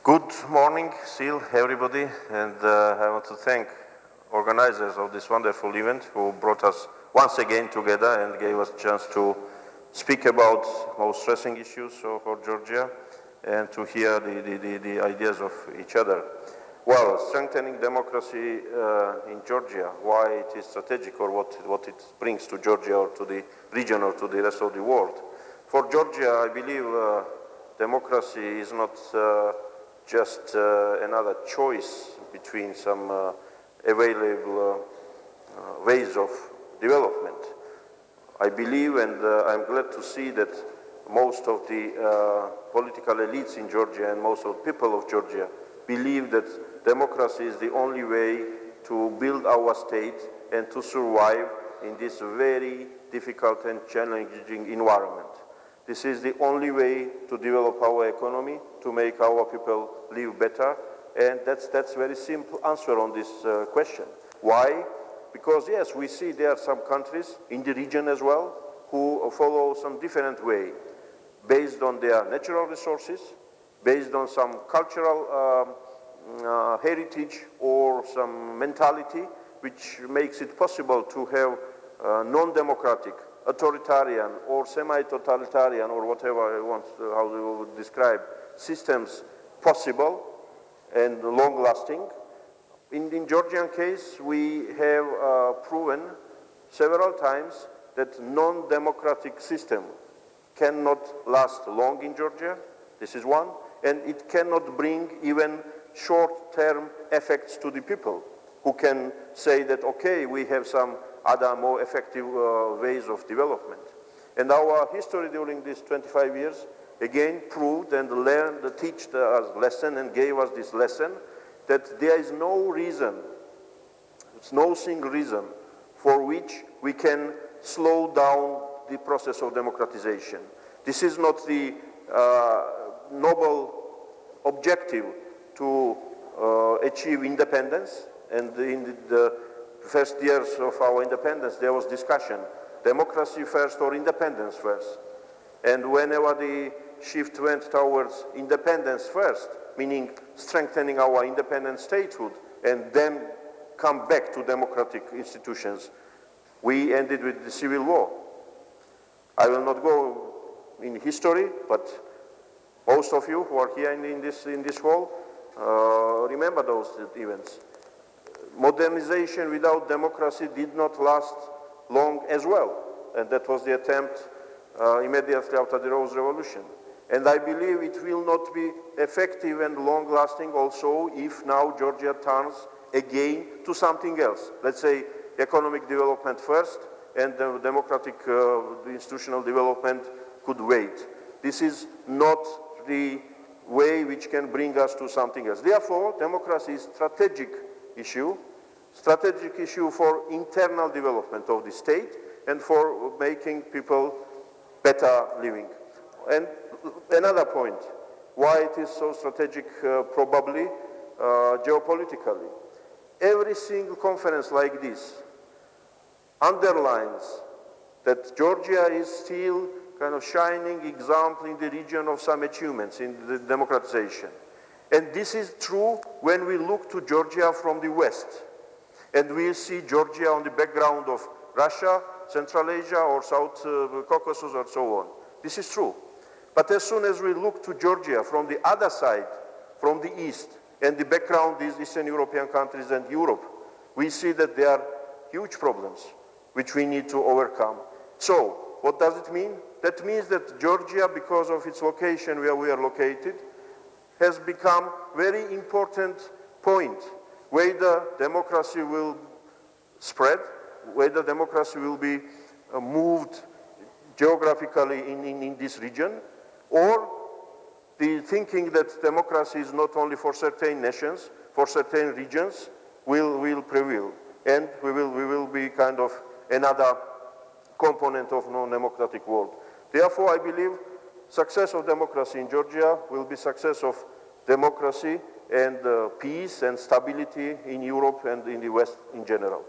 Good morning, still, everybody, and I want to thank organizers of this wonderful event who brought us once again together and gave us a chance to speak about most pressing issues for Georgia and to hear the ideas of each other. Well, strengthening democracy in Georgia, why it is strategic or what it brings to Georgia or to the region or to the rest of the world. For Georgia, I believe democracy is not just another choice between some available ways of development. I believe, and I'm glad to see that most of the political elites in Georgia and most of the people of Georgia believe that democracy is the only way to build our state and to survive in this very difficult and challenging environment. This is the only way to develop our economy, to make our people live better, and that's a very simple answer on this question. Why? Because yes, we see there are some countries in the region as well who follow some different way, based on their natural resources, based on some cultural heritage or some mentality, which makes it possible to have non-democratic, authoritarian or semi-totalitarian or whatever you want, how you would describe, systems possible and long-lasting. In the Georgian case, we have proven several times that non-democratic system cannot last long in Georgia. This is one. And it cannot bring even short-term effects to the people who can say that, okay, we have some other more effective ways of development. And our history during these 25 years again proved and learned, taught us lesson and gave us this lesson that there is no reason, it's no single reason for which we can slow down the process of democratization. This is not the noble objective to achieve independence, and in the first years of our independence there was discussion, democracy first or independence first. And whenever the shift went towards independence first, meaning strengthening our independent statehood and then come back to democratic institutions, we ended with the civil war. I will not go in history, but most of you who are here in this hall remember those events. Modernization without democracy did not last long as well, and that was the attempt immediately after the Rose Revolution. And I believe it will not be effective and long-lasting also if now Georgia turns again to something else. Let's say economic development first, and the democratic institutional development could wait. This is not the way which can bring us to something else. Therefore, democracy is strategic issue for internal development of the state and for making people better living. And another point, why it is so strategic probably geopolitically. Every single conference like this underlines that Georgia is still kind of shining example in the region of some achievements in the democratization. And this is true when we look to Georgia from the West. And we see Georgia on the background of Russia, Central Asia, or South Caucasus, or so on. This is true. But as soon as we look to Georgia from the other side, from the East, and the background is Eastern European countries and Europe, we see that there are huge problems which we need to overcome. So, what does it mean? That means that Georgia, because of its location where we are located, has become very important point whether democracy will spread, whether democracy will be moved geographically in this region, or the thinking that democracy is not only for certain nations, for certain regions, will prevail. And we will be kind of another component of non-democratic world. Therefore, I believe success of democracy in Georgia will be success of democracy and peace and stability in Europe and in the West in general.